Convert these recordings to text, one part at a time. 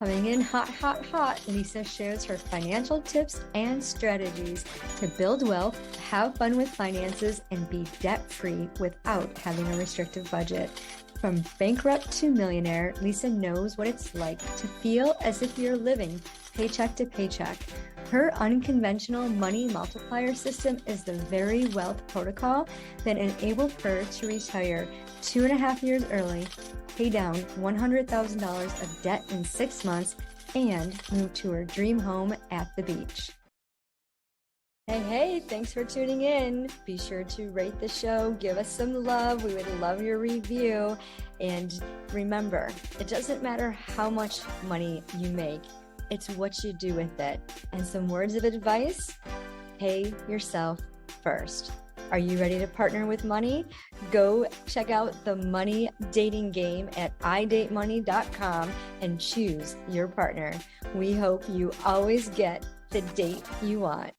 Coming in hot, hot, hot, Lisa shares her financial tips and strategies to build wealth, have fun with finances, and be debt-free without having a restrictive budget. From bankrupt to millionaire, Lisa knows what it's like to feel as if you're living paycheck to paycheck. Her unconventional money multiplier system is the very wealth protocol that enabled her to retire 2.5 years early, pay down $100,000 of debt in 6 months, and move to her dream home at the beach. Hey, thanks for tuning in. Be sure to rate the show, give us some love. We would love your review. And remember, it doesn't matter how much money you make, it's what you do with it. And some words of advice: pay yourself first. Are you ready to partner with money? Go check out the money dating game at idatemoney.com and choose your partner. We hope you always get the date you want.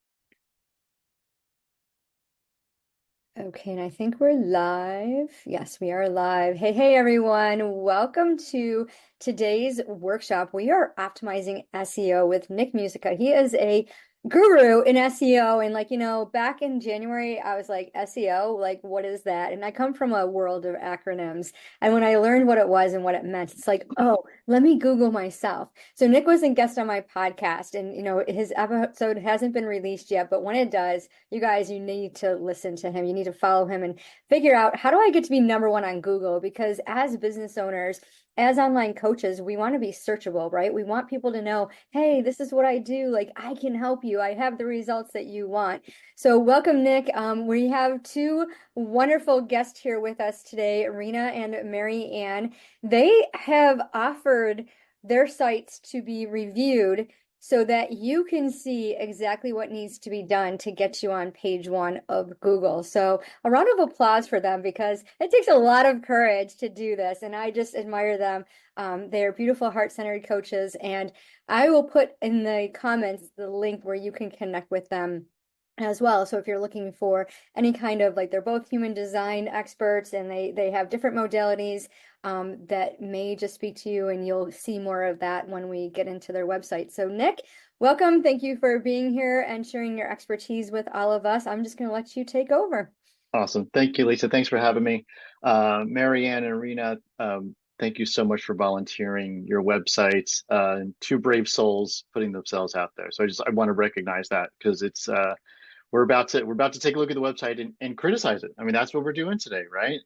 Okay, and I think we're live. Yes, we are live. Hey, everyone. Welcome to today's workshop. We are optimizing SEO with Nick Musica. He is a guru in SEO. And back in January, I was like, SEO, like, what is that? And I come from a world of acronyms. And when I learned what it was and what it meant, it's like, oh, let me Google myself. So Nick was a guest on my podcast, and, his episode hasn't been released yet, but when it does, you guys, you need to listen to him. You need to follow him and figure out, how do I get to be number one on Google? Because as business owners, as online coaches, we want to be searchable, right? We want people to know, hey, this is what I do. Like, I can help you. I have the results that you want. So welcome, Nick. We have two wonderful guests here with us today, Rena and Mary Ann. They have offered their sites to be reviewed so that you can see exactly what needs to be done to get you on page one of Google. So a round of applause for them, because it takes a lot of courage to do this, and I just admire them. They're beautiful, heart-centered coaches, and I will put in the comments the link where you can connect with them as well. So if you're looking for any kind of, they're both human design experts, and they have different modalities that may just speak to you, and you'll see more of that when we get into their website. So Nick, welcome. Thank you for being here and sharing your expertise with all of us. I'm just going to let you take over. Awesome. Thank you, Lisa. Thanks for having me. Mary Ann and Arena, thank you so much for volunteering your websites, and two brave souls putting themselves out there. So I want to recognize that, because it's we're about to take a look at the website and criticize it. I mean, that's what we're doing today, right?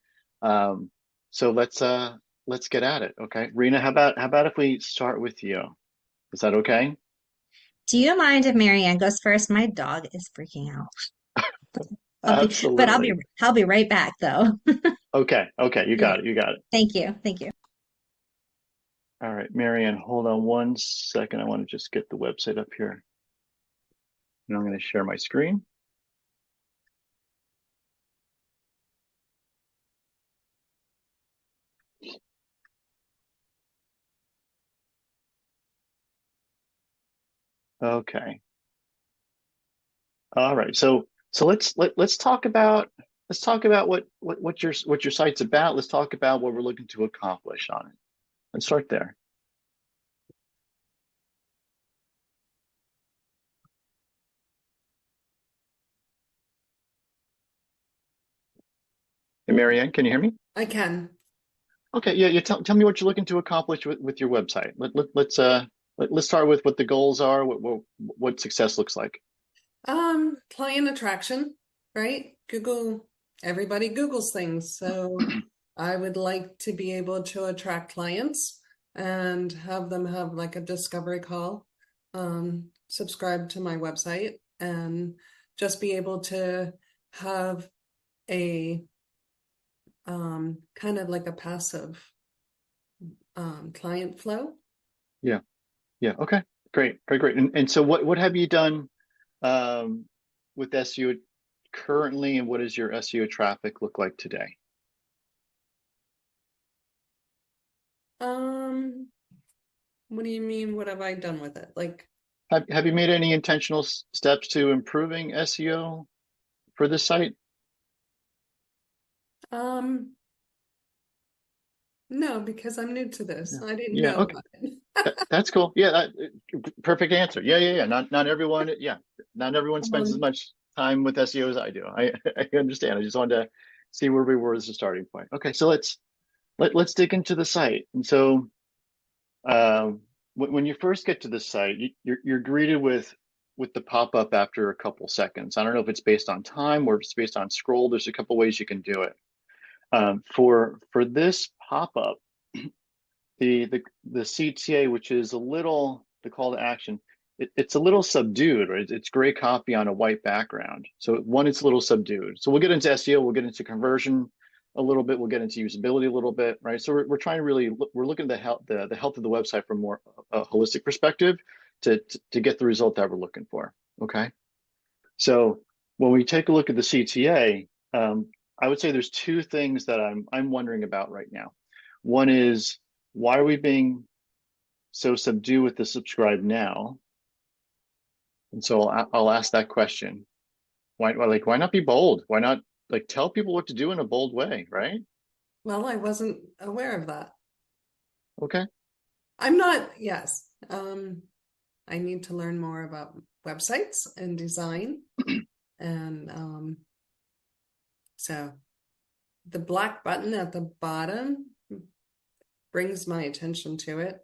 So let's get at it. Okay. Rena, how about if we start with you? Is that okay? Do you mind if Marianne goes first? My dog is freaking out. Absolutely. I'll be right back though. Okay. You got it. You got it. Thank you. Thank you. All right, Marianne, hold on one second. I want to just get the website up here. And I'm going to share my screen. Okay. All right. So let's talk about what your site's about. Let's talk about what we're looking to accomplish on it. Let's start there. Hey, Marianne, can you hear me? I can. Okay. Yeah. Tell me what you're looking to accomplish with your website. Let's start with what the goals are. What success looks like. Client attraction, right? Google, everybody Googles things. So I would like to be able to attract clients and have them have like a discovery call, subscribe to my website, and just be able to have a kind of like a passive client flow. Yeah. Okay. Great. And so what have you done with SEO currently, and what does your SEO traffic look like today? What do you mean? What have I done with it? Like, have you made any intentional steps to improving SEO for this site? No, because I'm new to this. I didn't Yeah. know Okay. about it. That's cool. Yeah, perfect answer. Yeah. Not everyone. Yeah, not everyone spends as Um, much time with SEO as I do. I understand. I just wanted to see where we were as a starting point. Okay, so let's dig into the site. And so when you first get to the site, you're greeted with the pop up after a couple seconds. I don't know if it's based on time or if it's based on scroll. There's a couple ways you can do it. For this pop up, the CTA, which is a little the call to action, it's a little subdued, right? It's gray copy on a white background. So one, it's a little subdued. So we'll get into SEO, we'll get into conversion a little bit, we'll get into usability a little bit, right? So we're trying to really we're looking at the health of the website from more a holistic perspective to get the result that we're looking for. Okay. So when we take a look at the CTA, I would say there's two things that I'm wondering about right now. One is, why are we being so subdued with the subscribe now? And so I'll ask that question. Why not be bold? Why not like tell people what to do in a bold way, right? well, I wasn't aware of that. Okay. I'm not, yes. I need to learn more about websites and design. And so the black button at the bottom brings my attention to it.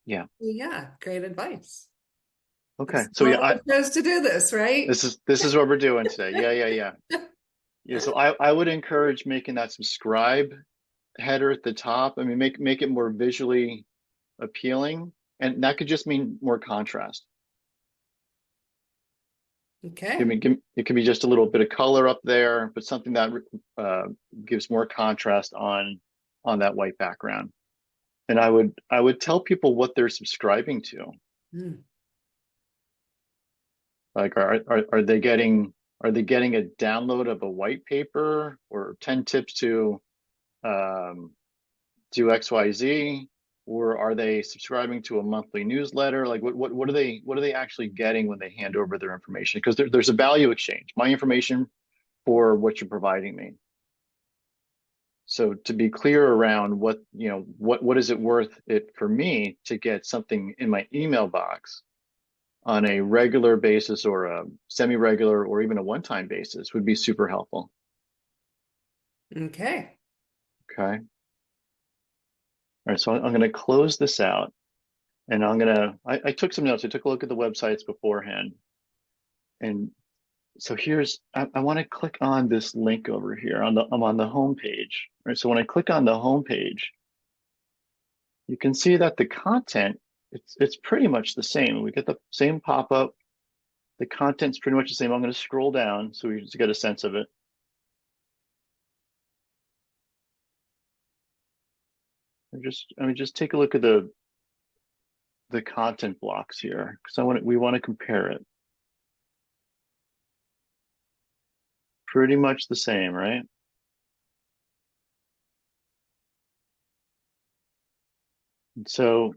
Yeah. Yeah, great advice. Okay. This is So why yeah, we chose to do this, right? this is what we're doing today. Yeah. Yeah. So I would encourage making that subscribe header at the top. I mean, make it more visually appealing, and that could just mean more contrast. Okay. It could be just a little bit of color up there, but something that uh, gives more contrast on that white background. And I would tell people what they're subscribing to. Mm. Like, are they getting a download of a white paper or 10 tips to um, do XYZ? Or are they subscribing to a monthly newsletter? Like what are they actually getting when they hand over their information? Because there's a value exchange. My information for what you're providing me. So to be clear around what is it worth it for me to get something in my email box on a regular basis or a semi-regular or even a one-time basis would be super helpful. Okay. Okay. All right. So I'm going to close this out, and I took some notes. I took a look at the websites beforehand. And so I want to click on this link over here I'm on the home page. Right. So when I click on the home page, you can see that the content, it's pretty much the same. We get the same pop-up. The content's pretty much the same. I'm going to scroll down so we just get a sense of it. I mean, just take a look at the content blocks here because we want to compare it. Pretty much the same, right? And so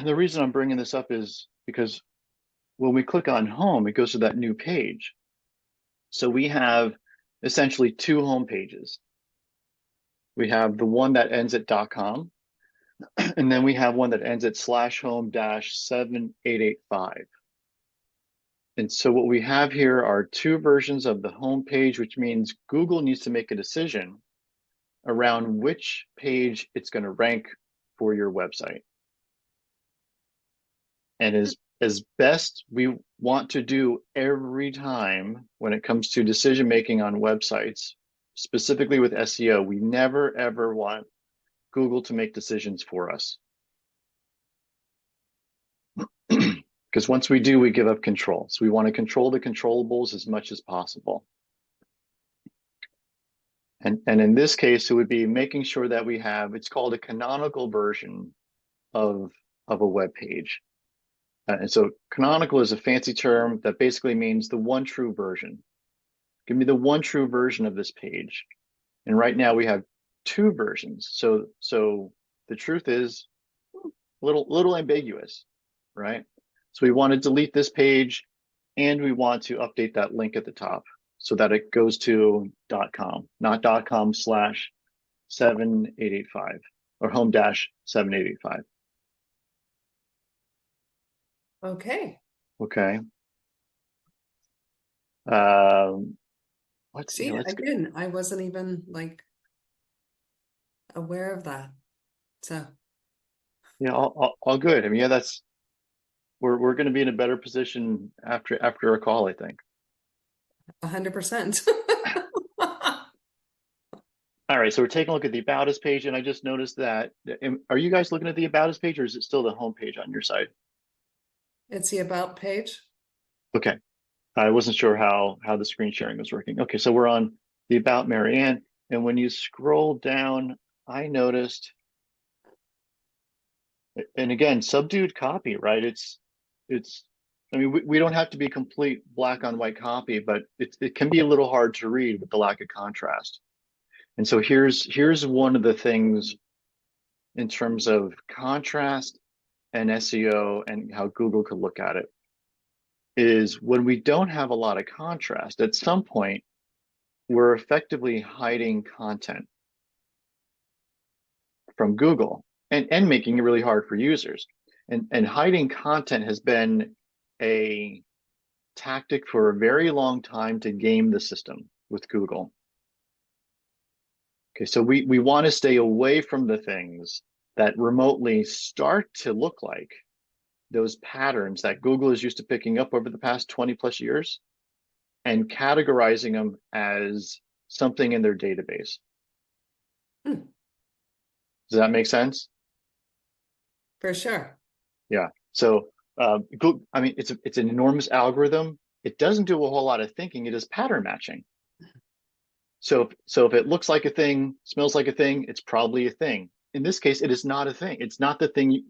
the reason I'm bringing this up is because when we click on home, it goes to that new page. So we have essentially two home pages. We have the one that ends at .com, and then we have one that ends at /home-7885. And so what we have here are two versions of the home page, which means Google needs to make a decision around which page it's going to rank for your website. And as best we want to do every time when it comes to decision making on websites, specifically with SEO, we never ever want Google to make decisions for us. Because once we do, we give up control. So we want to control the controllables as much as possible. And in this case, it would be making sure that we have, it's called a canonical version of a web page. And so canonical is a fancy term that basically means the one true version. Give me the one true version of this page. And right now we have two versions. So the truth is a little ambiguous, right? So we want to delete this page and we want to update that link at the top so that it goes to .com, not .com/7885. or home dash 785. Okay. Okay. Um, See, let's go. again, I wasn't even like aware of that. So Yeah, all good. I mean, yeah, that's we're going to be in a better position after our call, I think. 100%. All right, so we're taking a look at the About Us page, and I just noticed that. Are you guys looking at the About Us page, or is it still the home page on your side? It's the about page. Okay, I wasn't sure how the screen sharing was working. Okay, so we're on the About Marianne, and when you scroll down, I noticed, and again, subdued copy, right? It's. I mean, we don't have to be complete black on white copy, but it can be a little hard to read with the lack of contrast. And so here's one of the things in terms of contrast and SEO and how Google could look at it is when we don't have a lot of contrast, at some point, we're effectively hiding content from Google and making it really hard for users. And hiding content has been a tactic for a very long time to game the system with Google. Okay, so we want to stay away from the things that remotely start to look like those patterns that Google is used to picking up over the past 20 plus years and categorizing them as something in their database. Hmm, Does that make sense? for sure. Yeah. So Google, I mean, it's an enormous algorithm. It doesn't do a whole lot of thinking. It is pattern matching. So if it looks like a thing, smells like a thing, it's probably a thing. In this case, it is not a thing. It's not the thing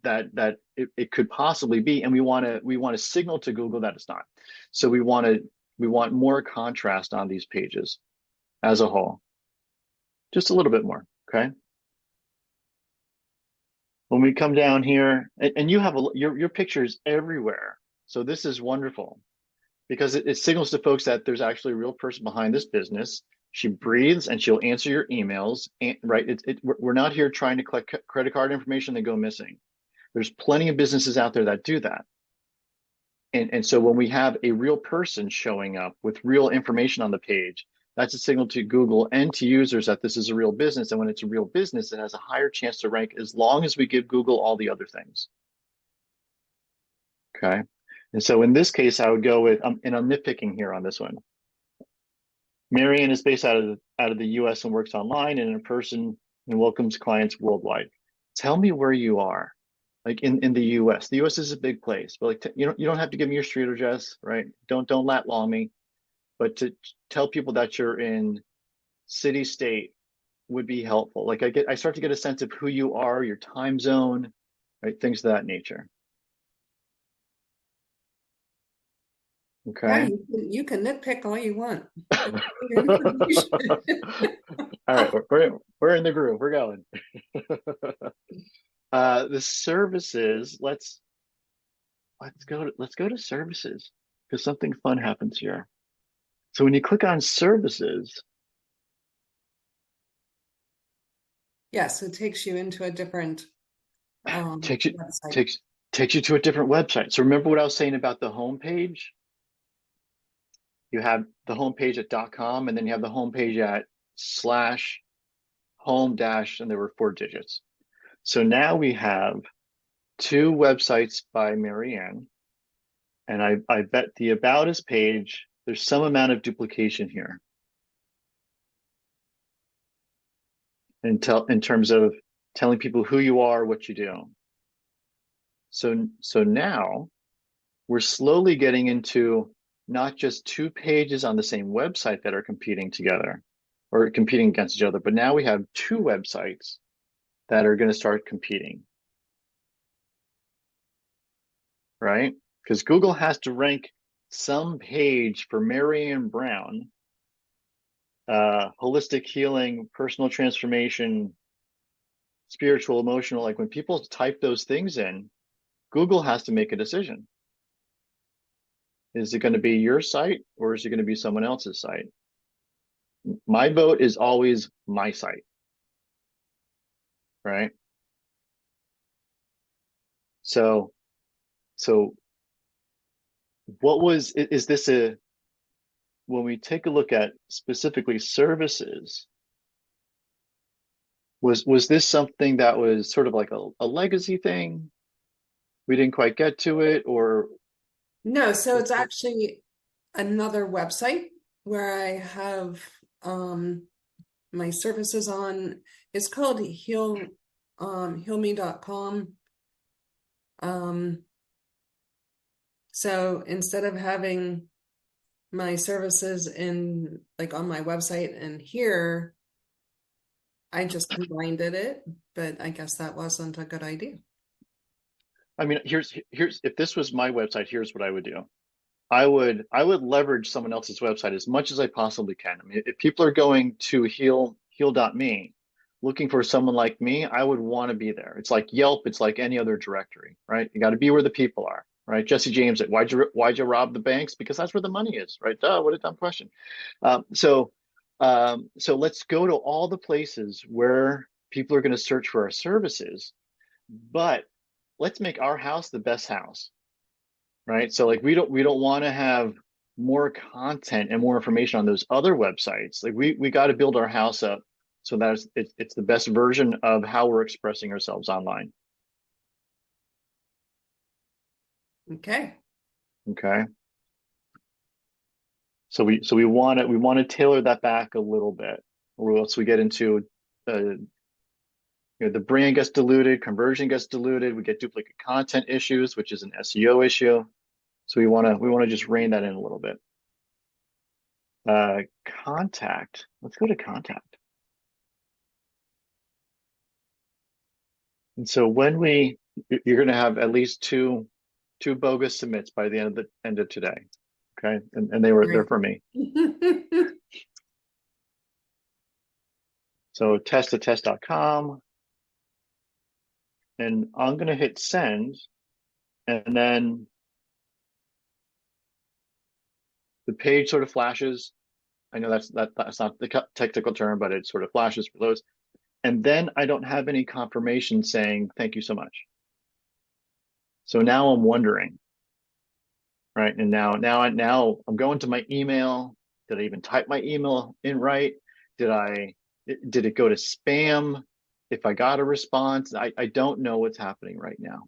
that it could possibly be, and we want to signal to Google that it's not. So we want more contrast on these pages as a whole, just a little bit more. Okay. When we come down here, and you have your pictures everywhere, so this is wonderful because it signals to folks that there's actually a real person behind this business. She breathes and she'll answer your emails. And, right? We're not here trying to collect credit card information that go missing. There's plenty of businesses out there that do that. And so when we have a real person showing up with real information on the page, that's a signal to Google and to users that this is a real business. And when it's a real business, it has a higher chance to rank as long as we give Google all the other things. Okay. And so in this case, I would go with, and I'm nitpicking here on this one. Marianne is based out of the US and works online and in person and welcomes clients worldwide. Tell me where you are, like in the US. The US is a big place, but like you don't have to give me your street address, right? Don't lat long me, but to tell people that you're in city state would be helpful. Like I start to get a sense of who you are, your time zone, right? Things of that nature. Yeah, Okay. you can nitpick all you want. It's your All information. right, we're in the groove. We're going. The services. Let's go to services because something fun happens here. So when you click on services, Yes, it takes you into a different takes you website. takes takes you to a different website. So remember what I was saying about the home page? You have the home page at .com, and then you have the home page at slash home dash, and there were 4 digits. So now we have 2 websites by Marianne, and I bet the About Us page, there's some amount of duplication here in terms of telling people who you are, what you do. So now we're slowly getting into not just 2 pages on the same website that are competing together or competing against each other, but now we have 2 websites that are going to start competing, right? Because Google has to rank some page for Marianne Brown, holistic healing, personal transformation, spiritual, emotional. Like when people type those things in, Google has to make a decision. Is it going to be your site or is it going to be someone else's site? My vote is always my site. right? So, so is this when we take a look at specifically services, was this something that was sort of like a legacy thing? We didn't quite get to it, or No, so what, it's actually another website where I have my services on. It's called healme.com. So instead of having my services in like on my website and here, I just combined it, but I guess that wasn't a good idea. I mean, here's if this was my website, here's what I would do. I would leverage someone else's website as much as I possibly can. I mean, if people are going to heal.me looking for someone like me, I would want to be there. It's like Yelp, it's like any other directory, right? You got to be where the people are, right? Jesse James, why'd you rob the banks? Because that's where the money is, right? Duh, what a dumb question. So let's go to all the places where people are going to search for our services, but let's make our house the best house, right? So like we don't want to have more content and more information on those other websites. Like we got to build our house up so that it's the best version of how we're expressing ourselves online. Okay. Okay. So we want to tailor that back a little bit, or else we get into the brand gets diluted, conversion gets diluted, we get duplicate content issues, which is an SEO issue. So we want to just rein that in a little bit. Contact. Let's go to contact. And so you're going to have at least two bogus submits by the end of today. Okay. And they're Right. for me. So test.com. And I'm going to hit send. And then the page sort of flashes. I know that's not the technical term, but it sort of flashes for those. And then I don't have any confirmation saying thank you so much. So now I'm wondering, right? And now I'm going to my email. Did I even type my email in right? Did it go to spam? If I got a response, I don't know what's happening right now.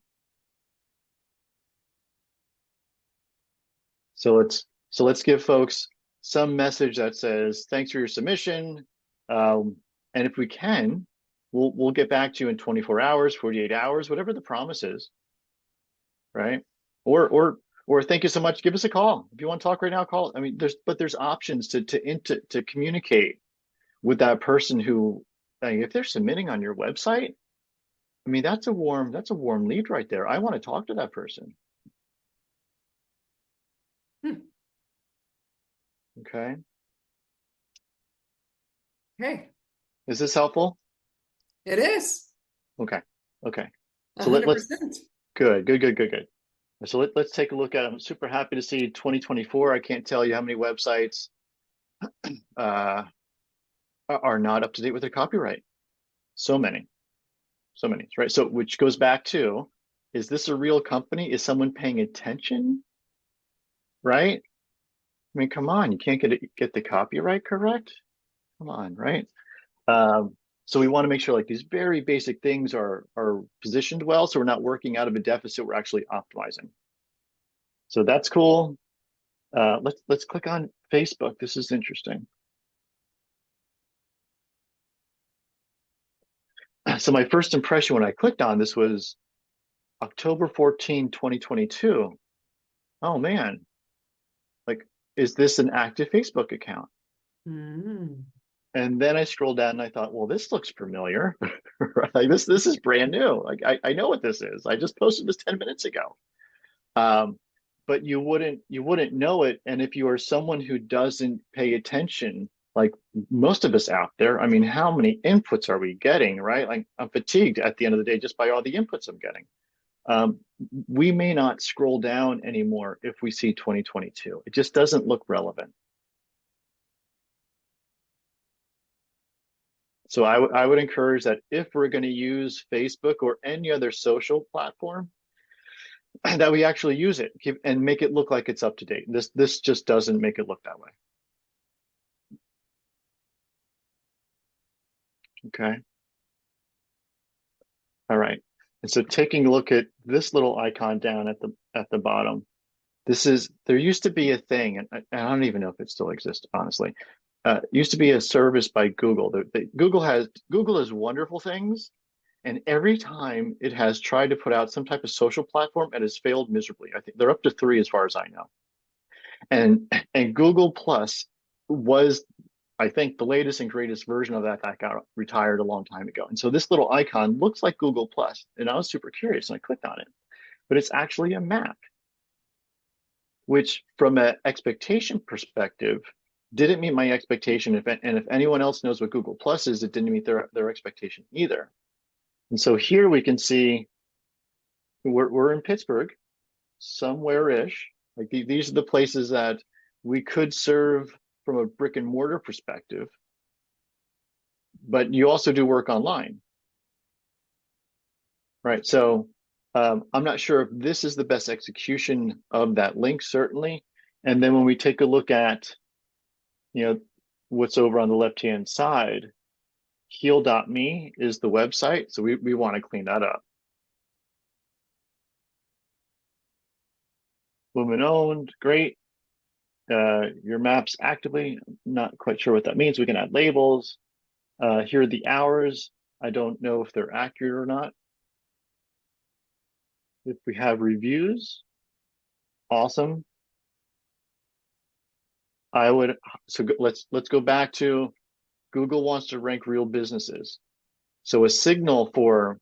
So let's give folks some message that says thanks for your submission, and if we can, we'll get back to you in 24 hours, 48 hours, whatever the promise is, right? Or thank you so much. Give us a call if you want to talk right now. Call. I mean, there's options to communicate with that person who, like, if they're submitting on your website. I mean, that's a warm lead right there. I want to talk to that person. Okay. Okay. Is this helpful? It is Okay. Okay. So let's 100%. good. So let's take a look at it. I'm super happy to see 2024. I can't tell you how many websites uh, are not up to date with their copyright. So many, right? So which goes back to, is this a real company? Is someone paying attention? Right? I mean, come on, you can't get the copyright correct? Come on, right? So we want to make sure like these very basic things are positioned well, so we're not working out of a deficit, we're actually optimizing. So that's cool. Let's click on Facebook. This is interesting. So my first impression when I clicked on this was October 14, 2022. Oh man, like, is this an active Facebook account? Mm. And then I scrolled down and I thought, well, this looks familiar. Like this is brand new. Like I know what this is. I just posted this 10 minutes ago. But you wouldn't know it. And if you are someone who doesn't pay attention, like most of us out there, I mean, how many inputs are we getting, right? Like I'm fatigued at the end of the day just by all the inputs I'm getting. We may not scroll down anymore if we see 2022. It just doesn't look relevant. So I would encourage that if we're going to use Facebook or any other social platform, that we actually use it and make it look like it's up to date. This just doesn't make it look that way. Okay. All right. And so taking a look at this little icon down at the bottom, there used to be a thing, and I don't even know if it still exists, honestly. Used to be a service by Google. Google has wonderful things, and every time it has tried to put out some type of social platform, it has failed miserably. I think they're up to 3 as far as I know. And Google Plus was, I think, the latest and greatest version of that got retired a long time ago. And so this little icon looks like Google Plus, and I was super curious and I clicked on it, but it's actually a map, which from an expectation perspective didn't meet my expectation. And if anyone else knows what Google Plus is, it didn't meet their expectation either. And so here we can see we're in Pittsburgh, somewhere-ish. Like these are the places that we could serve from a brick and mortar perspective, but you also do work online, right? So I'm not sure if this is the best execution of that link, certainly. And then when we take a look at, what's over on the left-hand side, heal.me is the website. So we want to clean that up. Women owned, great. Your maps actively, not quite sure what that means. We can add labels. Here are the hours. I don't know if they're accurate or not. If we have reviews, awesome. Let's go back to Google wants to rank real businesses. So a signal for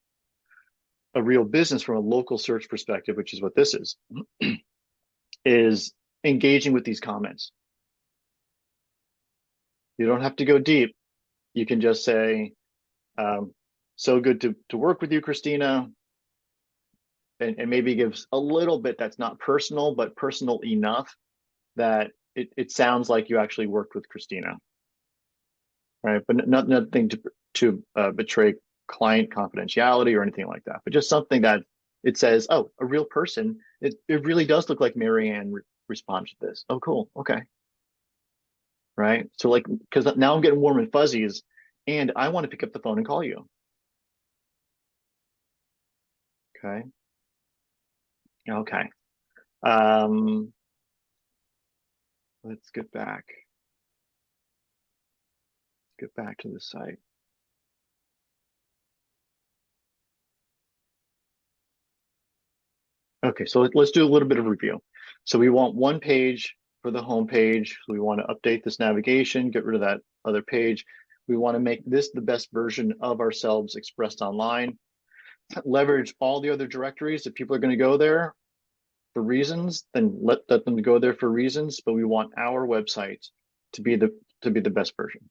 a real business from a local search perspective, which is what this is engaging with these comments. You don't have to go deep. You can just say, so good to work with you, Christina. And maybe gives a little bit that's not personal, but personal enough that it sounds like you actually worked with Christina, right? But nothing to betray client confidentiality or anything like that, but just something that it says, oh, a real person. It really does look like Marianne responded to this. Oh, cool. Okay. Right. So like, because now I'm getting warm and fuzzies and I want to pick up the phone and call you. Okay. Okay. Let's get back. Get back to the site. Okay, so let's do a little bit of review. So we want one page for the home page. We want to update this navigation, get rid of that other page. We want to make this the best version of ourselves expressed online. Leverage all the other directories. If people are going to go there for reasons, then let them go there for reasons. But we want our website to be the best version.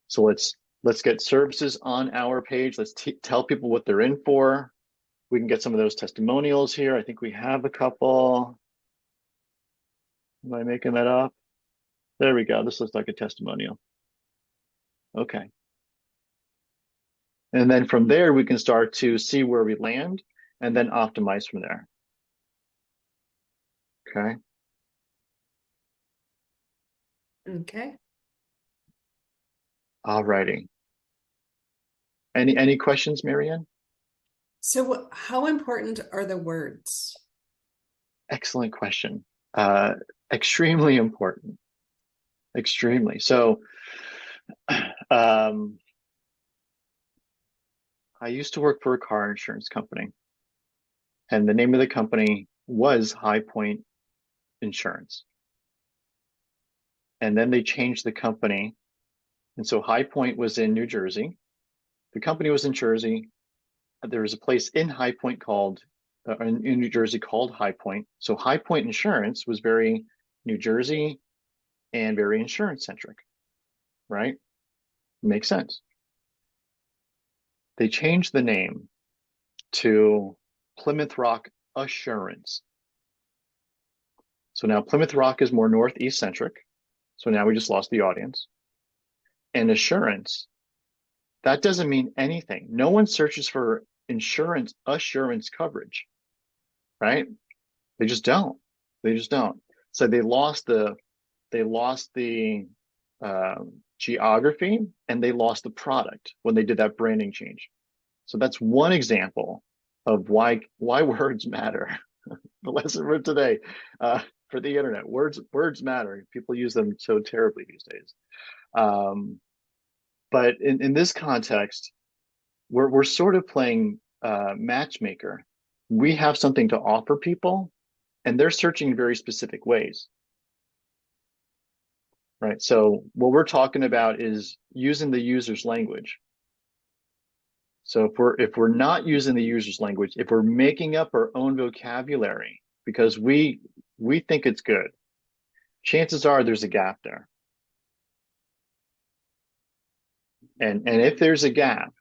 So let's get services on our page. Let's tell people what they're in for. We can get some of those testimonials here. I think we have a couple. Am I making that up? There we go. This looks like a testimonial. Okay. And then from there, we can start to see where we land and then optimize from there. Okay. Okay. All righty. Any questions, Marianne? So how important are the words? Excellent question. Extremely important. Extremely. So I used to work for a car insurance company, and the name of the company was High Point Insurance. And then they changed the company. And so High Point was in New Jersey. The company was in Jersey. There was a place in High Point in New Jersey called High Point. So High Point Insurance was very New Jersey and very insurance centric, right? Makes sense. They changed the name to Plymouth Rock Assurance. So now Plymouth Rock is more northeast centric. So now we just lost the audience. And Assurance That doesn't mean anything. No one searches for insurance assurance coverage, right? They just don't. They just don't. So they lost the geography, and they lost the product when they did that branding change. So that's one example of why words matter. The lesson for today, for the internet, words matter. People use them so terribly these days. Um, but in this context, we're sort of playing matchmaker. We have something to offer people, and they're searching in very specific ways, right? So what we're talking about is using the user's language. So if we're not using the user's language, if we're making up our own vocabulary because we think it's good, chances are there's a gap there. And if there's a gap,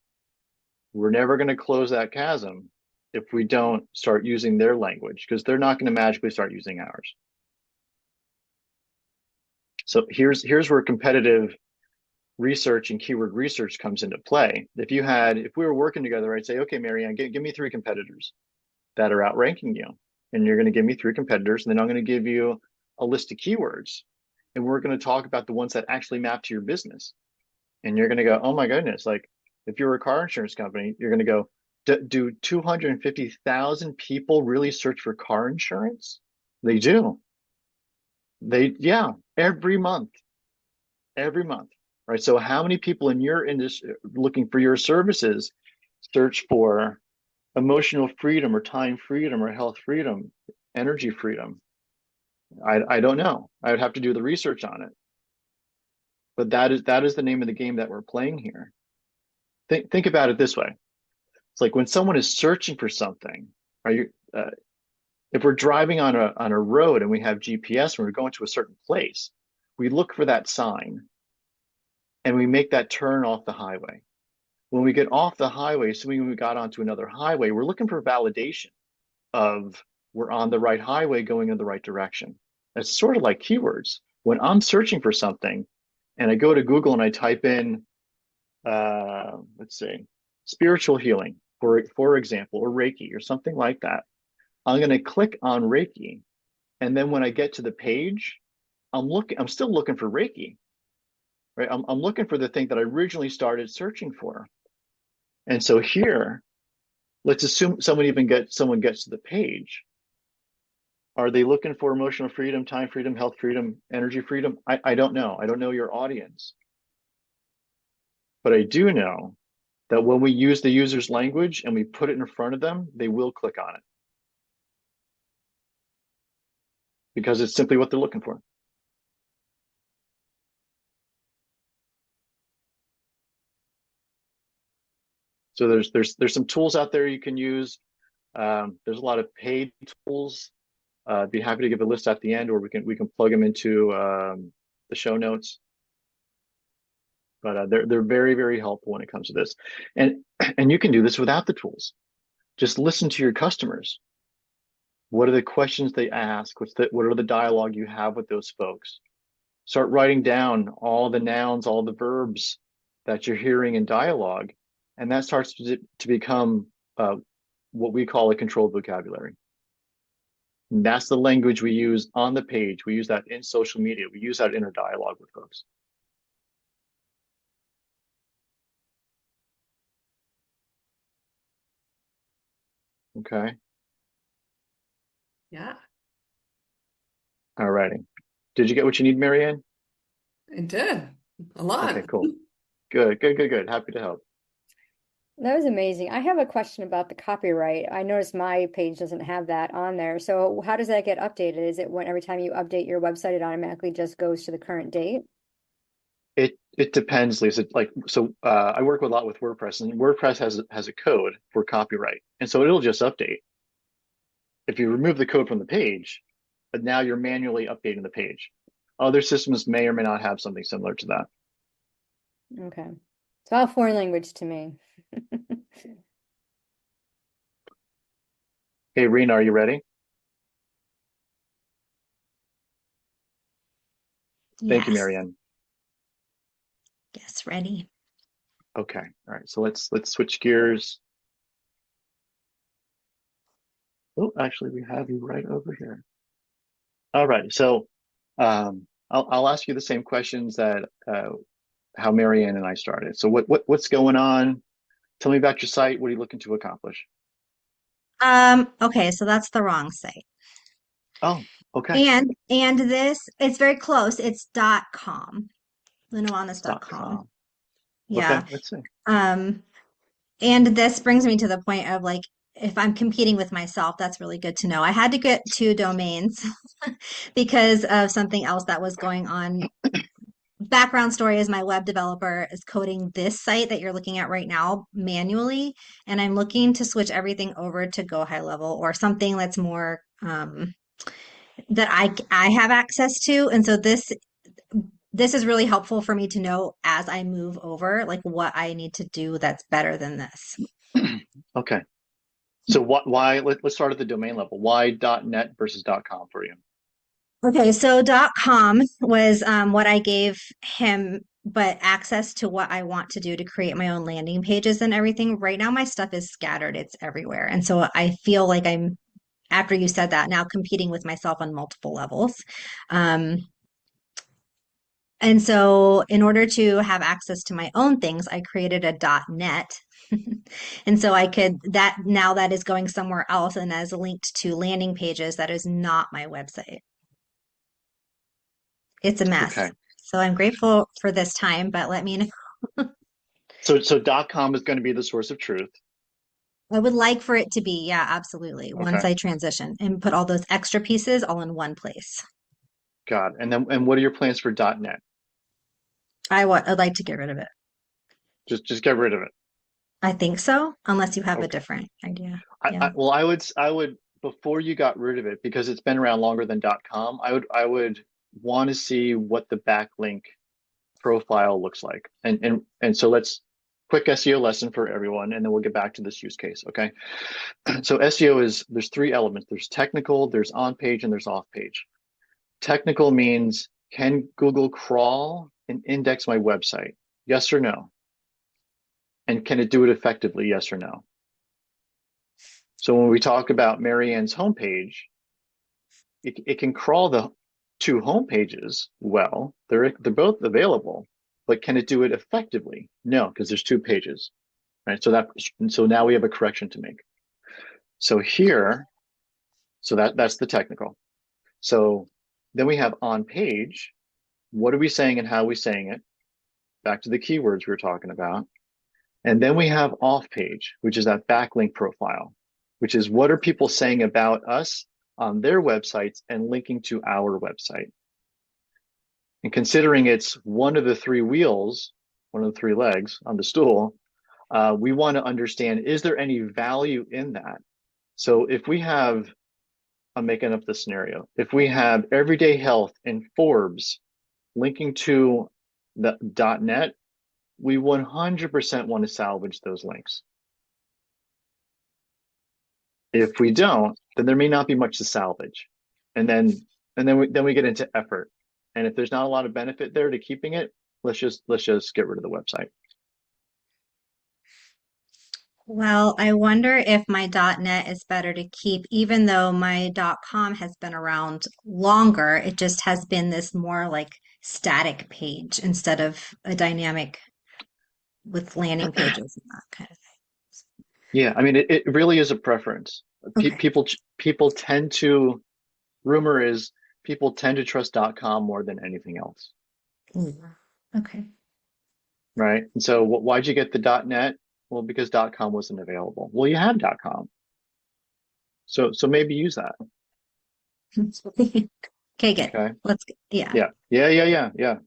we're never going to close that chasm if we don't start using their language, because they're not going to magically start using ours. So here's where competitive research and keyword research comes into play. If we were working together, I'd say, okay, Marianne, give me 3 competitors that are outranking you. And you're going to give me 3 competitors, and then I'm going to give you a list of keywords. And we're going to talk about the ones that actually map to your business. And you're going to go, oh my goodness, like if you're a car insurance company, you're going to go, do 250,000 people really search for car insurance? They do. Yeah, every month, right? So how many people in your industry looking for your services search for emotional freedom or time freedom or health freedom, energy freedom? I don't know. I would have to do the research on it. But that is the name of the game that we're playing here. Think about it this way. It's like when someone is searching for something, right? If we're driving on a road and we have GPS and we're going to a certain place, we look for that sign and we make that turn off the highway. When we get off the highway, assuming we got onto another highway, we're looking for validation of we're on the right highway going in the right direction. It's sort of like keywords. When I'm searching for something and I go to Google and I type in, let's see, spiritual healing, for example, or Reiki or something like that, I'm going to click on Reiki. And then when I get to the page, I'm still looking for Reiki, right? I'm looking for the thing that I originally started searching for. And so here, let's assume someone gets to the page. Are they looking for emotional freedom, time freedom, health freedom, energy freedom? I don't know. I don't know your audience. But I do know that when we use the user's language and we put it in front of them, they will click on it because it's simply what they're looking for. So there's some tools out there you can use. There's a lot of paid tools. I'd be happy to give a list at the end, or we can plug them into the show notes. But they're very, very helpful when it comes to this, and you can do this without the tools. Just listen to your customers. What are the questions they ask? What are the dialogue you have with those folks? Start writing down all the nouns, all the verbs that you're hearing in dialogue, and that starts to become what we call a controlled vocabulary. And that's the language we use on the page. We use that in social media. We use that in our dialogue with folks. Okay. Yeah, All righty. Did you get what you need, Marianne? I did a Okay, lot. cool. Good, good, good, good. Happy to help. That was amazing. I have a question about the copyright. I noticed my page doesn't have that on there. So how does that get updated? Is it when every time you update your website, it automatically just goes to the current date? It depends, Lisa. I work a lot with WordPress, and WordPress has a code for copyright, and so it'll just update. If you remove the code from the page, but now you're manually updating the page. Other systems may or may not have something similar to that. Okay. It's all foreign language to me. Hey, Rena, are you ready? Thank you, Yes. Marianne. Yes, ready. Okay. All right. So let's switch gears. Oh, actually, we have you right over here. All right. So I'll ask you the same questions that how Marianne and I started. So what's going on? Tell me about your site. What are you looking to accomplish? Okay, so that's the wrong site. Oh, okay. And this, it's very close. It's .com, It's dot lunawannis.com. com. Okay, Yeah. let's see. Um, and this brings me to the point of like, if I'm competing with myself, that's really good to know. I had to get two domains because of something else that was going on. Background story is my web developer is coding this site that you're looking at right now manually, and I'm looking to switch everything over to Go High Level or something that's more that I have access to. And so this is really helpful for me to know as I move over, like what I need to do that's better than this. Okay. So why let's start at the domain level. Why .net versus .com for you? Okay, so .com was what I gave him, but access to what I want to do to create my own landing pages and everything. Right now, my stuff is scattered, it's everywhere. And so I feel like I'm, after you said that, now competing with myself on multiple levels. Um, and so in order to have access to my own things, I created a .net. And so I could, that now that is going somewhere else and as linked to landing pages that is not my website. It's a mess. Okay. So I'm grateful for this time, but let me know. So .com is going to be the source of truth. I would like for it to be, yeah, absolutely. Once Okay. I transition and put all those extra pieces all in one place. Got it. And what are your plans for .net? I'd like to get rid of it. Just get rid of it. I think so, unless you have a Okay. different idea. I, Yeah. I well I would before you got rid of it because it's been around longer than .com. I would want to see what the backlink profile looks like. And so let's quick SEO lesson for everyone, and then we'll get back to this use case. Okay. So SEO is there's three elements. There's technical, there's on page, and there's off page. Technical means can Google crawl and index my website? Yes or no? And can it do it effectively? Yes or no? So when we talk about Marianne's homepage, it can crawl the two homepages well. They're both available, but can it do it effectively? No, because there's two pages, right? So now we have a correction to make. So here, so that's the technical. So then we have on page. What are we saying and how are we saying it? Back to the keywords we were talking about. And then we have off page, which is that backlink profile, which is what are people saying about us on their websites and linking to our website. And considering it's one of the three wheels, one of the three legs on the stool, we want to understand, is there any value in that? So if we have, I'm making up the scenario, if we have Everyday Health and Forbes linking to the .net, we 100% want to salvage those links. If we don't, then there may not be much to salvage. And then we get into effort. And if there's not a lot of benefit there to keeping it, let's just get rid of the website. Well, I wonder if my .net is better to keep, even though my .com has been around longer. It just has been this more like static page instead of a dynamic with landing pages and that kind of Yeah, I mean it really is a preference. thing. Pe Okay. people tend to rumor is people tend to trust .com more than anything else, Mm. Okay. right? And so why'd you get the .net? Well, because .com wasn't available. Well, you have .com. So maybe use that. Okay, good. Okay. Yeah. Yeah.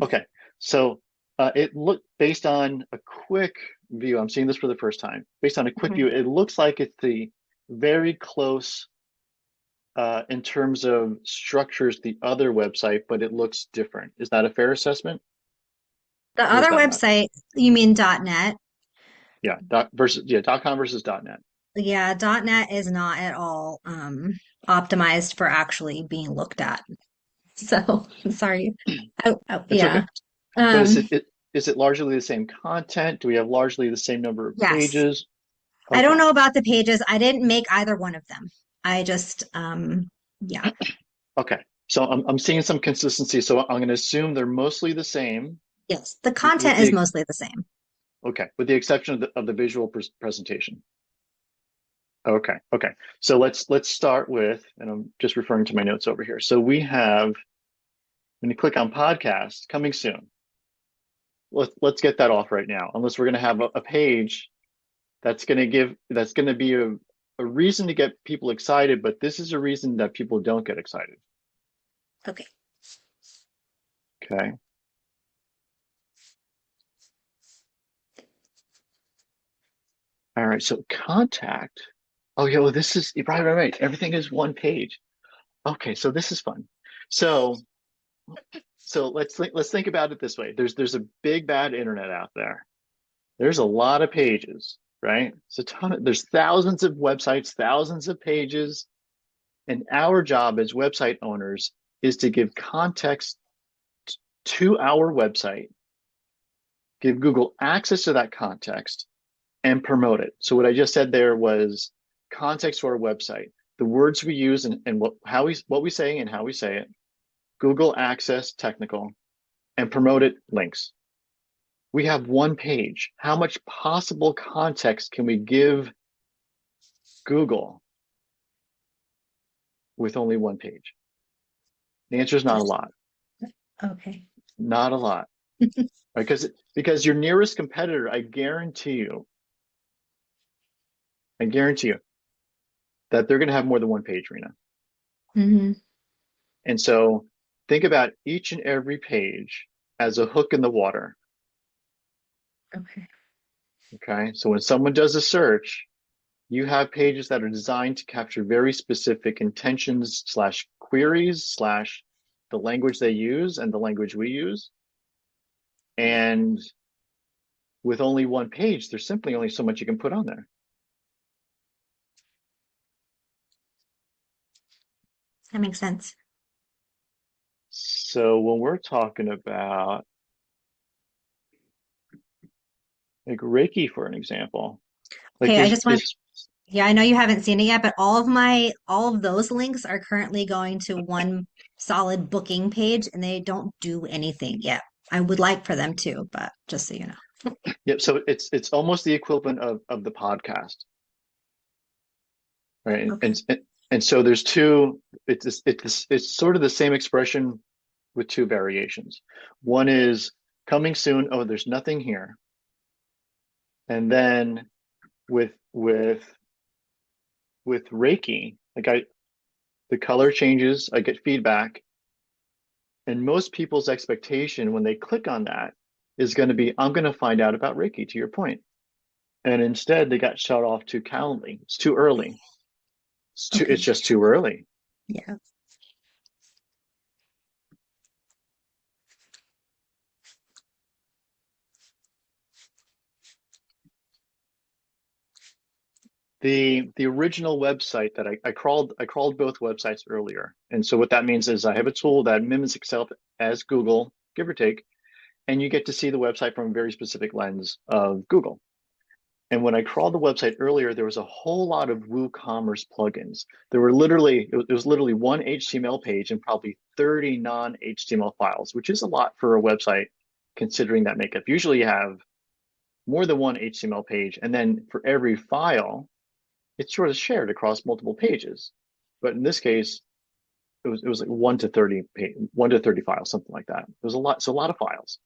Okay. So it looked based on a quick view. I'm seeing this for the first time. Based on a quick view, Mhm. it looks like it's the very close in terms of structures the other website, but it looks different. Is that a fair assessment, The or is other that not? website, you mean .net? Yeah, .com versus .net. Yeah, .net is not at all optimized for actually being looked at. So, sorry. It's Yeah. okay. But Um, is it largely the same content? Do we have largely the same number of Yes. pages? I don't Okay. know about the pages. I didn't make either one of them. I just, yeah. Okay. So I'm seeing some consistency. So I'm going to assume they're mostly the same Yes. The with content is the mostly the same. okay, with the exception of the visual presentation. Okay. Okay. So let's start with, and I'm just referring to my notes over here. So we have, when you click on podcast coming soon, let's get that off right now, unless we're going to have a page that's going to be a reason to get people excited, but this is a reason that people don't get excited. Okay. Okay. All right. So contact. Oh, yeah. Well, this is right. Everything is one page. Okay. So this is fun. So let's think about it this way. There's a big bad internet out there. There's a lot of pages, right? There's thousands of websites, thousands of pages, and our job as website owners is to give context to our website, give Google access to that context, and promote it. So what I just said there was context to our website, the words we use and what we say and how we say it, Google access technical, and promote it links. We have one page. How much possible context can we give Google with only one page? The answer is not a lot. Okay. Not a lot. Because your nearest competitor, I guarantee you that they're going to have more than one page, Rena. Mm-hmm. And so think about each and every page as a hook in the water. Okay. Okay. So when someone does a search, you have pages that are designed to capture very specific intentions slash queries slash the language they use and the language we use. And with only one page, there's simply only so much you can put on there. That makes sense. So when we're talking about like Reiki, for an example, like Okay, I just want, is yeah, I know you haven't seen it yet, but all of those links are currently going to one solid booking page and they don't do anything yet. I would like for them to, but just so you know. yep. So it's almost the equivalent of the podcast, right? Okay. And so there's two. It's sort of the same expression with two variations. One is coming soon. Oh, there's nothing here. And then with Reiki, the color changes. I get feedback, and most people's expectation when they click on that is going to be, I'm going to find out about Reiki. To your point, and instead they got shut off too Calendly. It's too early. It's Okay. just too early. Yeah. The original website that I crawled both websites earlier. And so what that means is I have a tool that mimics itself as Google, give or take, and you get to see the website from a very specific lens of Google. And when I crawled the website earlier, there was a whole lot of WooCommerce plugins. It was literally one HTML page and probably 30 non-HTML files, which is a lot for a website considering that makeup. Usually you have more than one HTML page, and then for every file, it's sort of shared across multiple pages. But in this case, it was like 1 to 30 files, something like that. It was a lot of files.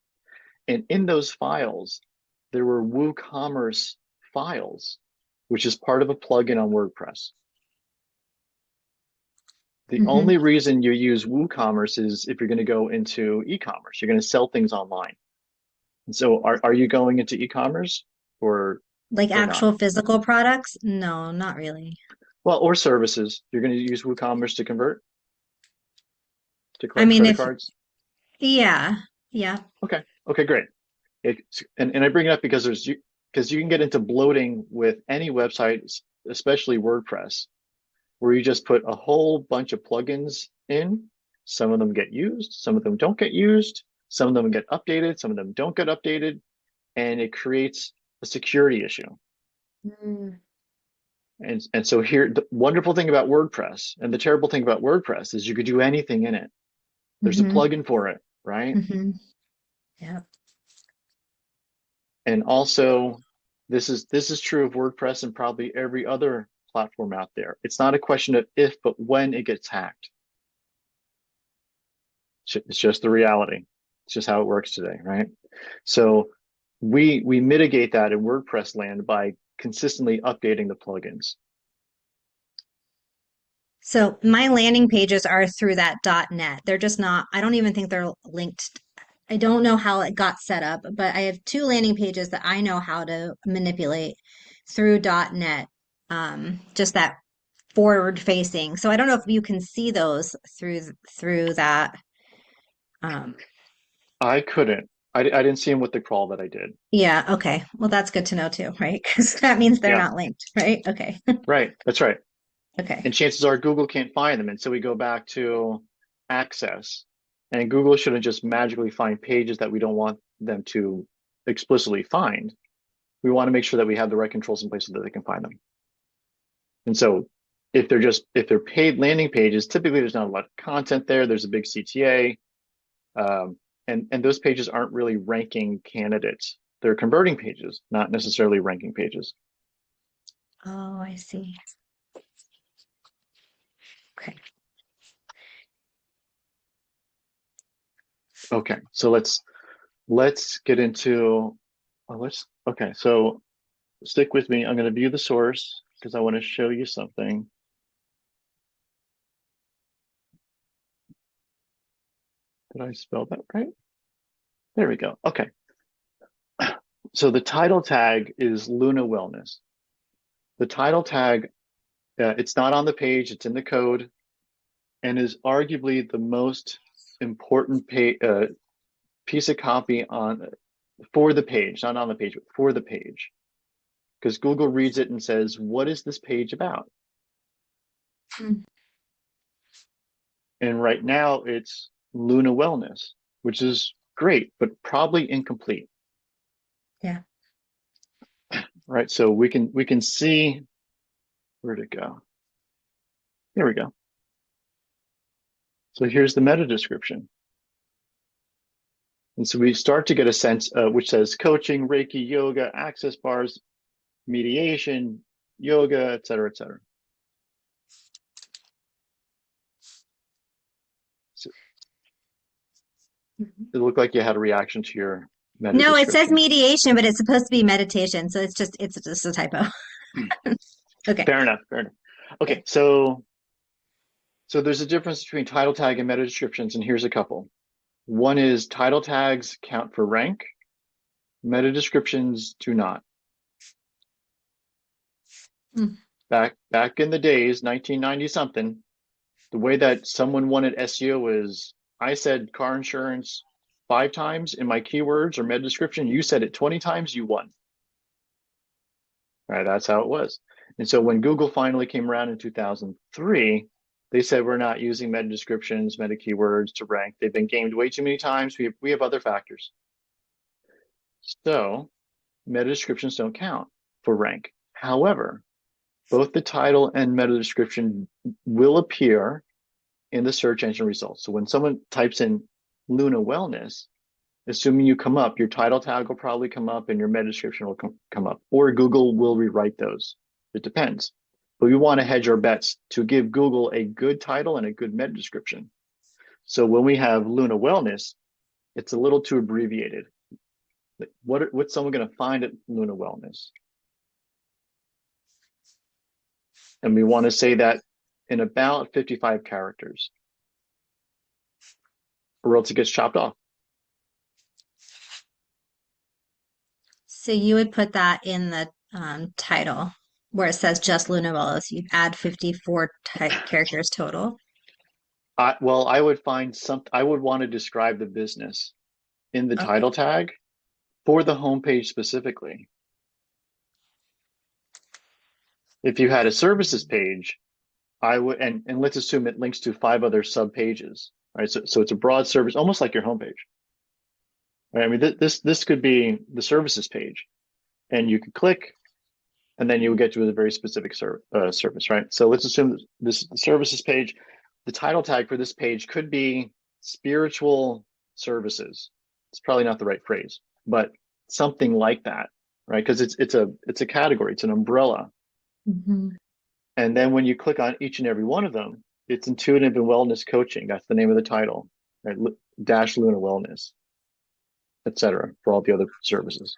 And in those files, there were WooCommerce files, which is part of a plugin on WordPress. The Hmm. only reason you use WooCommerce is if you're going to go into e-commerce, you're going to sell things online. And so are you going into e-commerce or Like not? actual physical products? No, not really. Well, or services. You're going to use WooCommerce to convert, to I collect mean, credit if, cards? yeah, yeah. Okay. Okay, great. And I bring it up because because you can get into bloating with any website, especially WordPress, where you just put a whole bunch of plugins in. Some of them get used, some of them don't get used. Some of them get updated, some of them don't get updated, and it creates a security issue. Mm. And so here, the wonderful thing about WordPress and the terrible thing about WordPress is you could do anything in it. There's a Mm-hmm. plugin for it, right? Mm-hmm. Yeah. And also, this is true of WordPress and probably every other platform out there. It's not a question of if, but when it gets hacked. It's just the reality. It's just how it works today, right? So we mitigate that in WordPress land by consistently updating the plugins. So my landing pages are through that .net. They're just not, I don't even think they're linked. I don't know how it got set up, but I have two landing pages that I know how to manipulate through .net. Just that forward facing. So I don't know if you can see those through that. Um, I couldn't. I didn't see them with the crawl that I did. yeah, okay. Well, that's good to know too, right? Because that means they're Yeah, not linked, right? Okay. right. That's right. Okay. And chances are Google can't find them. And so we go back to access. And Google shouldn't just magically find pages that we don't want them to explicitly find. We want to make sure that we have the right controls in place so that they can find them. And so if they're paid landing pages, typically there's not a lot of content there. There's a big CTA. And those pages aren't really ranking candidates. They're converting pages, not necessarily ranking pages. Oh, I see. Okay. Okay, so let's get into okay, so stick with me. I'm going to view the source because I want to show you something. Did I spell that right? There we go. Okay. So the title tag is Luna Wellness. The title tag, it's not on the page, it's in the code, and is arguably the most important piece of copy for the page, not on the page, but for the page. Because Google reads it and says, what is this page about? Mm. And right now it's Luna Wellness, which is great, but probably incomplete. Yeah. Right. So we can see where'd it go. There we go. So here's the meta description. And so we start to get a sense which says coaching, Reiki, yoga, access bars, mediation, yoga, et cetera, et cetera. So it looked like you had a reaction to your meta No, it says description. mediation, but it's supposed to be meditation, so it's just a typo. Okay. Fair enough. Fair enough. Okay, so there's a difference between title tag and meta descriptions, and here's a couple. One is title tags count for rank, meta descriptions do not. Mm. Back in the days, 1990 something, the way that someone wanted SEO is I said car insurance 5 times in my keywords or meta description, you said it 20 times, you won. Right, that's how it was. And so when Google finally came around in 2003, they said we're not using meta descriptions, meta keywords to rank. They've been gamed way too many times. We have other factors. So meta descriptions don't count for rank. However, both the title and meta description will appear in the search engine results. So when someone types in Luna Wellness, assuming you come up, your title tag will probably come up and your meta description will come up, or Google will rewrite those. It depends. But we want to hedge our bets to give Google a good title and a good meta description. So when we have Luna Wellness, it's a little too abbreviated. What's someone going to find at Luna Wellness? And we want to say that in about 55 characters, or else it gets chopped off. So you would put that in the title where it says just Luna Wellness. You'd add 54 characters total. Well, I would find I would want to describe the business in the Okay. title tag for the homepage specifically. If you had a services page, I would, and let's assume it links to 5 other sub pages, right? So it's a broad service, almost like your homepage. Right? I mean, this could be the services page, and you could click, and then you would get to a very specific service, right? So let's assume this services page. The title tag for this page could be spiritual services. It's probably not the right phrase, but something like that, right? Because it's a category, it's an umbrella. Hmm. And then when you click on each and every one of them, it's intuitive and wellness coaching. That's the name of the title, right? Dash Luna Wellness, etc. For all the other services.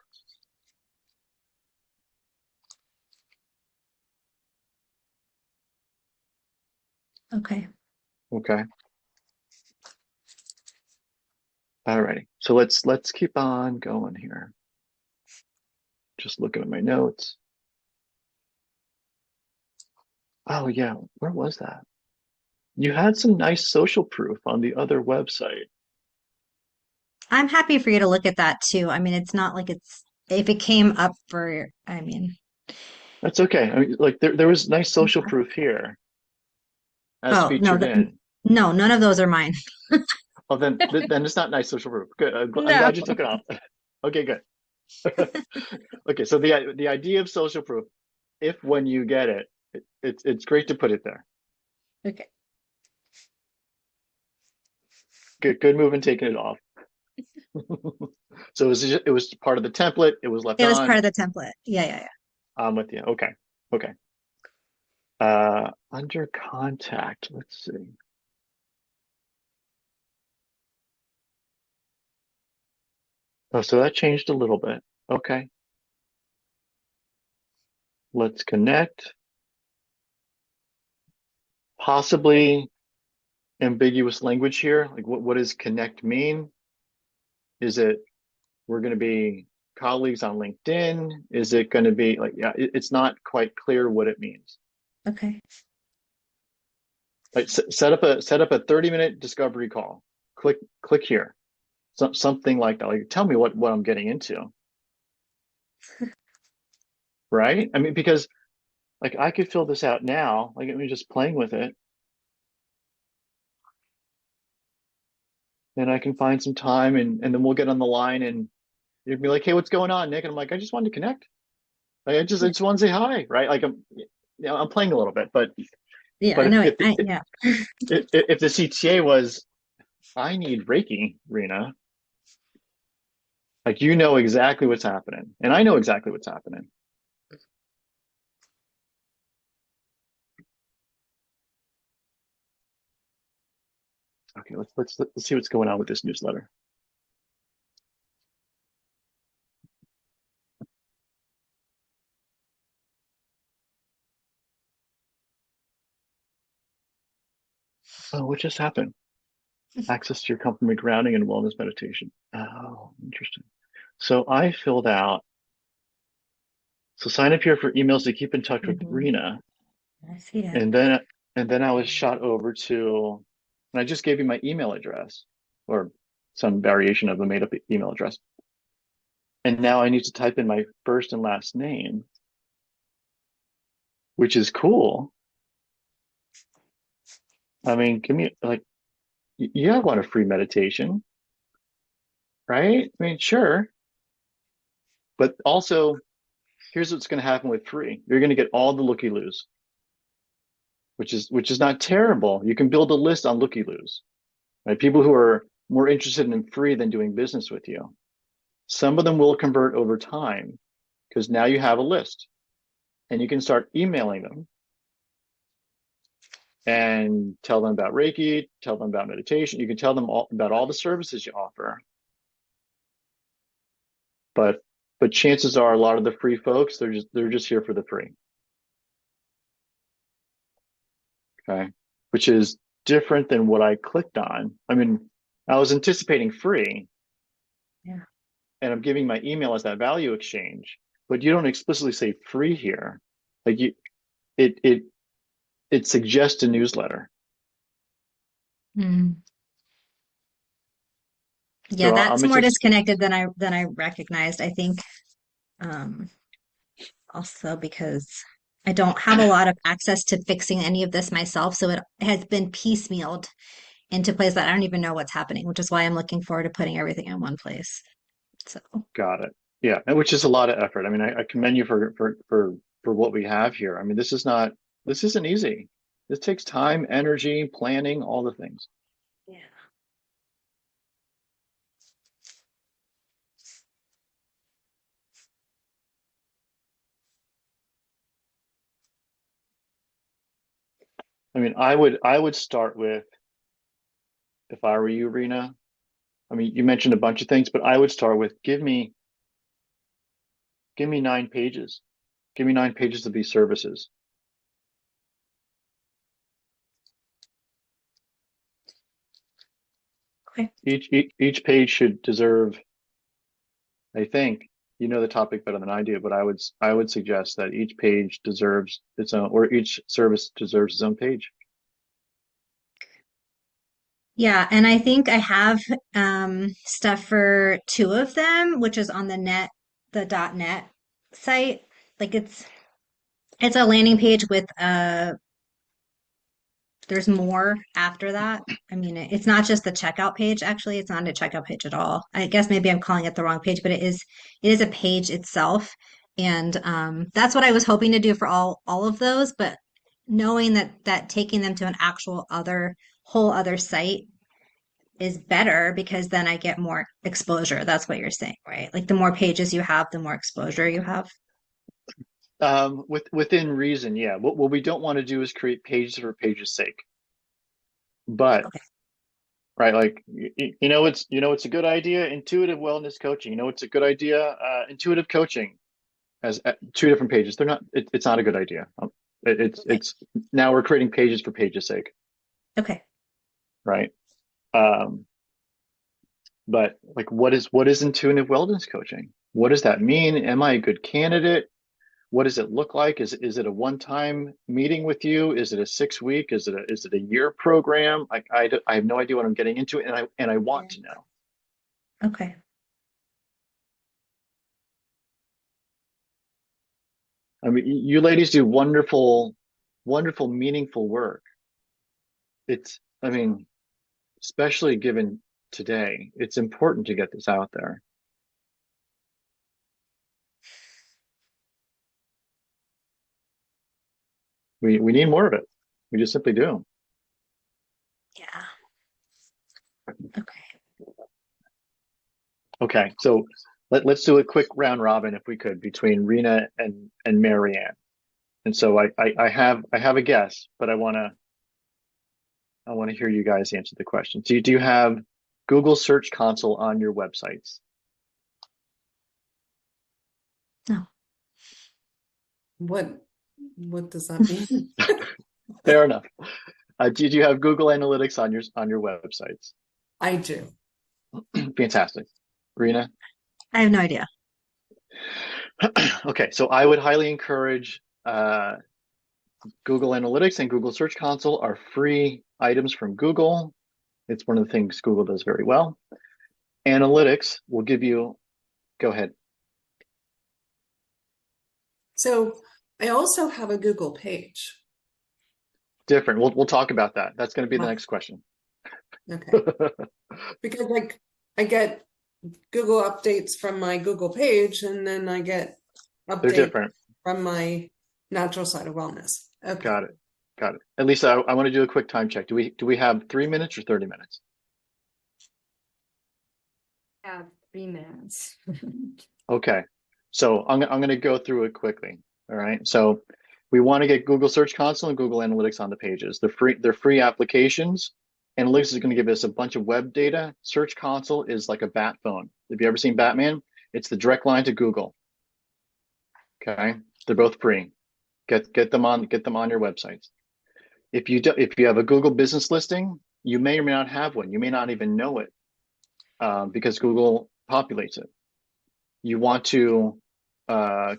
Okay. Okay. All righty. So let's keep on going here. Just looking at my notes. Oh yeah, where was that? You had some nice social proof on the other website. I'm happy for you to look at that too. I mean, it's not like if it came up I mean, That's okay. I mean, like there was nice social proof here as oh, no, featured in. no, none of those are mine. Oh, then it's not nice social proof. Good. I'm No. glad you took it off. Okay, good. Okay, so the idea of social proof, if when you get it's great to put it there. Okay. Good move in taking it off. So it was part of the template. It was left It was part on. of the template. Yeah, yeah, I'm with you. Okay. Okay. Under contact, let's see. Oh, so that changed a little bit. Okay. Let's connect. Possibly ambiguous language here. Like what does connect mean? Is it we're going to be colleagues on LinkedIn? Is it going to be like, yeah, it's not quite clear what it means. yeah. Okay. Like set up a 30-minute discovery call. Click here. Something like that. Like tell me what I'm getting into. Right? I mean, because like I could fill this out now, like I mean just playing with it. And I can find some time and then we'll get on the line and you'd be like, hey, what's going on, Nick? And I'm like, I just wanted to connect. Like I just want to say hi, right? Like I'm playing a little bit, Yeah, I but know. if Yeah. if the CTA was, I need Reiki, Rena, like you know exactly what's happening, and I know exactly what's happening. Okay, let's see what's going on with this newsletter. Oh, what just happened? Access to your company grounding and wellness meditation. Oh, interesting. So I filled out. So sign up here for emails to keep in touch with Mhm. Rena, I see it. and then I was shot over to, and I just gave you my email address or some variation of a made up email address. And now I need to type in my first and last name, which is cool. I mean, give me like, yeah, I want a free meditation, right? I mean, sure. But also, here's what's going to happen with free. You're going to get all the looky-loos, which is not terrible. You can build a list on looky-loos, right? People who are more interested in free than doing business with you. Some of them will convert over time because now you have a list and you can start emailing them and tell them about Reiki, tell them about meditation. You can tell them all about all the services you offer. But chances are a lot of the free folks, they're just here for the free. Okay. Which is different than what I clicked on. I mean, I was anticipating free Yeah. and I'm giving my email as that value exchange, but you don't explicitly say free here. Like it it it suggests a newsletter. Mm. Yeah, So that's I'm more just disconnected than I recognized, I think. Um, Also because I don't have a lot of access to fixing any of this myself, so it has been piecemealed into places that I don't even know what's happening, which is why I'm looking forward to putting everything in one place. So Got it. Yeah, and which is a lot of effort. I mean, I commend you for what we have here. I mean, this isn't easy. This takes time, energy, planning, all the things. yeah. I mean, I would start with, if I were you, Rena. I mean, you mentioned a bunch of things, but I would start with give me 9 pages. Give me 9 pages of these services. Okay. Each page should deserve, I think, you know the topic better than I do, but I would suggest that each page deserves its own, or each service deserves its own page. Yeah, and I think I have stuff for two of them, which is on the .net site. Like it's a landing page with there's more after that. I mean, it's not just the checkout page, actually. It's not a checkout page at all. I guess maybe I'm calling it the wrong page, but it is a page itself. And that's what I was hoping to do for all of those, but knowing that taking them to an actual whole other site is better because then I get more exposure. That's what you're saying, right? Like the more pages you have, the more exposure you have. Within reason, yeah. What we don't want to do is create pages for pages' sake. But Okay. right, like it's a good idea, intuitive wellness coaching. You know, it's a good idea, intuitive coaching has two different pages. They're not. It's not a good idea. Okay. It's now we're creating pages for pages' sake, Okay. right? Um, but like, what is intuitive wellness coaching? What does that mean? Am I a good candidate? What does it look like? Is it a one-time meeting with you? Is it a 6 week? Is it a year program? I have no idea what I'm getting into, and I Yeah. want to know. Okay. I mean, you ladies do wonderful, wonderful, meaningful work. I mean, especially given today, it's important to get this out there. We need more of it. We just simply do. Yeah. Okay. Okay, so let's do a quick round robin if we could between Rena and Marianne. And so I have a guess, but I want to hear you guys answer the question. Do you have Google Search Console on your websites? No. What does that mean? Fair enough. Do you have Google Analytics on your websites? I do. Fantastic. Rena? I have no idea. Okay, so I would highly encourage Google Analytics and Google Search Console are free items from Google. It's one of the things Google does very well. Analytics will give you, go ahead. So I also have a Google page. Different. We'll talk about that. That's going to be the Wow. next question. Okay. Because like I get Google updates from my Google page, and then I get They're updates different. from my natural side of wellness. Okay. Got it. Got it. At least I want to do a quick time check. Do we have 3 minutes or 30 minutes? Have 3 minutes. Okay. So I'm going to go through it quickly. All right. So we want to get Google Search Console and Google Analytics on the pages. They're free applications. Analytics is going to give us a bunch of web data. Search Console is like a bat phone. Have you ever seen Batman? It's the direct line to Google. Okay. They're both free. Get them on your websites. If you have a Google business listing, you may or may not have one. You may not even know it because Google populates it. You want to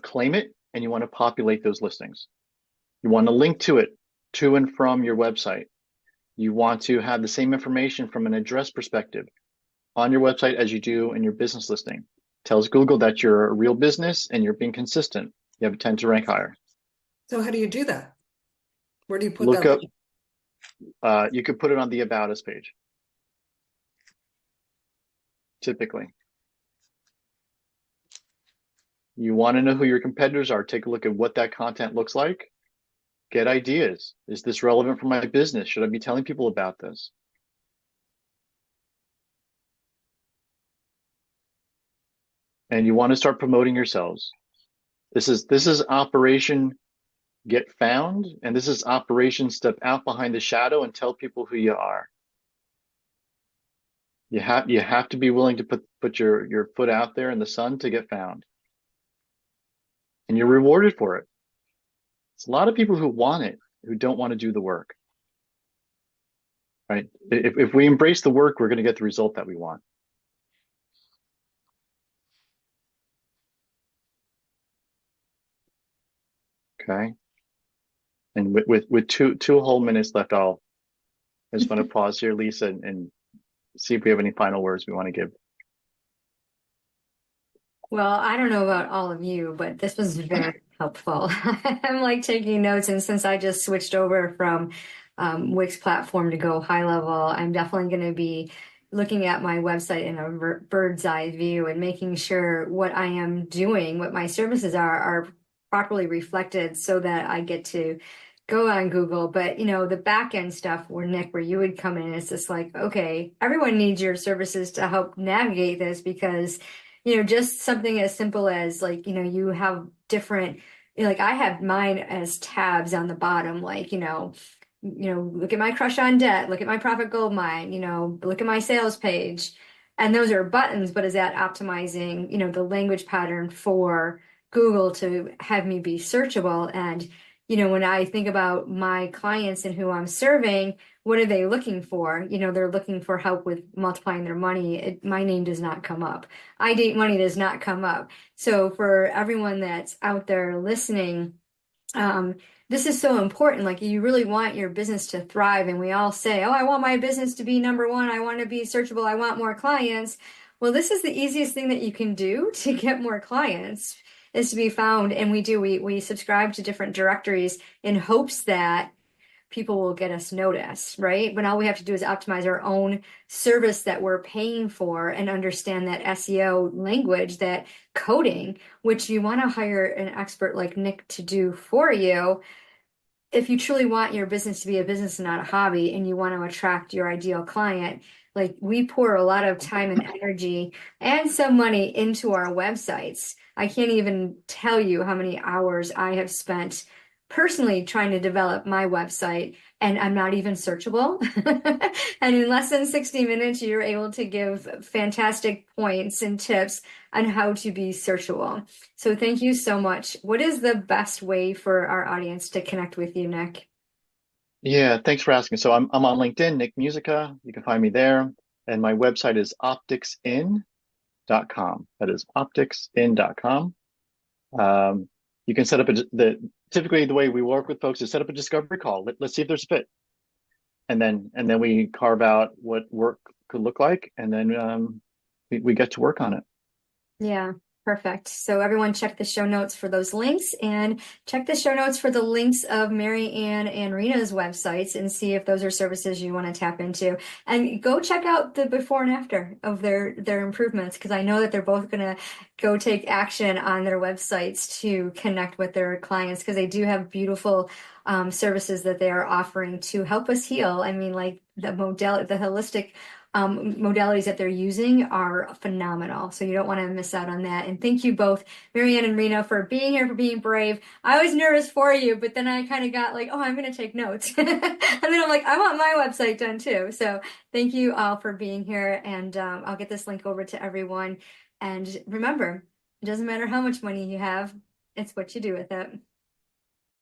claim it, and you want to populate those listings. You want to link to it to and from your website. You want to have the same information from an address perspective on your website as you do in your business listing. Tells Google that you're a real business and you're being consistent. You have a 10 to rank higher. So how do you do that? Where do you put Look that? up. You could put it on the About Us page. Typically. You want to know who your competitors are. Take a look at what that content looks like. Get ideas. Is this relevant for my business? Should I be telling people about this? And you want to start promoting yourselves. This is Operation Get Found, and this is Operation Step Out Behind the Shadow and tell people who you are. You have to be willing to put your foot out there in the sun to get found. And you're rewarded for it. It's a lot of people who want it, who don't want to do the work. Right? If we embrace the work, we're going to get the result that we want. Okay. And with two whole minutes left, I just want to pause here, Lisa, and see if we have any final words we want to give. Well, I don't know about all of you, but this was very helpful. I'm like taking notes, and since I just switched over from Wix platform to go high level, I'm definitely going to be looking at my website in a bird's eye view and making sure what I am doing, what my services are properly reflected so that I get to go on Google. But the back end stuff where Nick, where you would come in, it's just like, okay, everyone needs your services to help navigate this because just something as simple as like, you have different, like I have mine as tabs on the bottom, like, look at my crush on debt, look at my profit gold mine, look at my sales page. And those are buttons, but is that optimizing, the language pattern for Google to have me be searchable? And, when I think about my clients and who I'm serving, what are they looking for? They're looking for help with multiplying their money. My name does not come up. I date money does not come up. So for everyone that's out there listening, this is so important. Like you really want your business to thrive. And we all say, oh, I want my business to be number one. I want to be searchable. I want more clients. Well, this is the easiest thing that you can do to get more clients is to be found. And we subscribe to different directories in hopes that people will get us noticed, right? But all we have to do is optimize our own service that we're paying for and understand that SEO language, that coding, which you want to hire an expert like Nick to do for you. If you truly want your business to be a business and not a hobby, and you want to attract your ideal client, like we pour a lot of time and energy and some money into our websites. I can't even tell you how many hours I have spent personally trying to develop my website, and I'm not even searchable. And in less than 60 minutes, you're able to give fantastic points and tips on how to be searchable. So thank you so much. What is the best way for our audience to connect with you, Nick? Yeah, thanks for asking. So I'm on LinkedIn, Nick Musica. You can find me there. And my website is opticsin.com. That is opticsin.com. You can set up typically the way we work with folks is set up a discovery call. Let's see if there's a fit. And then we carve out what work could look like, and then we get to work on it. Yeah, perfect. So everyone check the show notes for those links and check the show notes for the links of Mary Ann and Rena's websites and see if those are services you want to tap into. And go check out the before and after of their improvements because I know that they're both going to go take action on their websites to connect with their clients because they do have beautiful services that they are offering to help us heal. I mean, like the holistic modalities that they're using are phenomenal. So you don't want to miss out on that. And thank you both, Marianne and Rena, for being here, for being brave. I was nervous for you, but then I kind of got like, oh, I'm going to take notes. And then I'm like, I want my website done too. So thank you all for being here. And I'll get this link over to everyone. And remember, it doesn't matter how much money you have, it's what you do with it.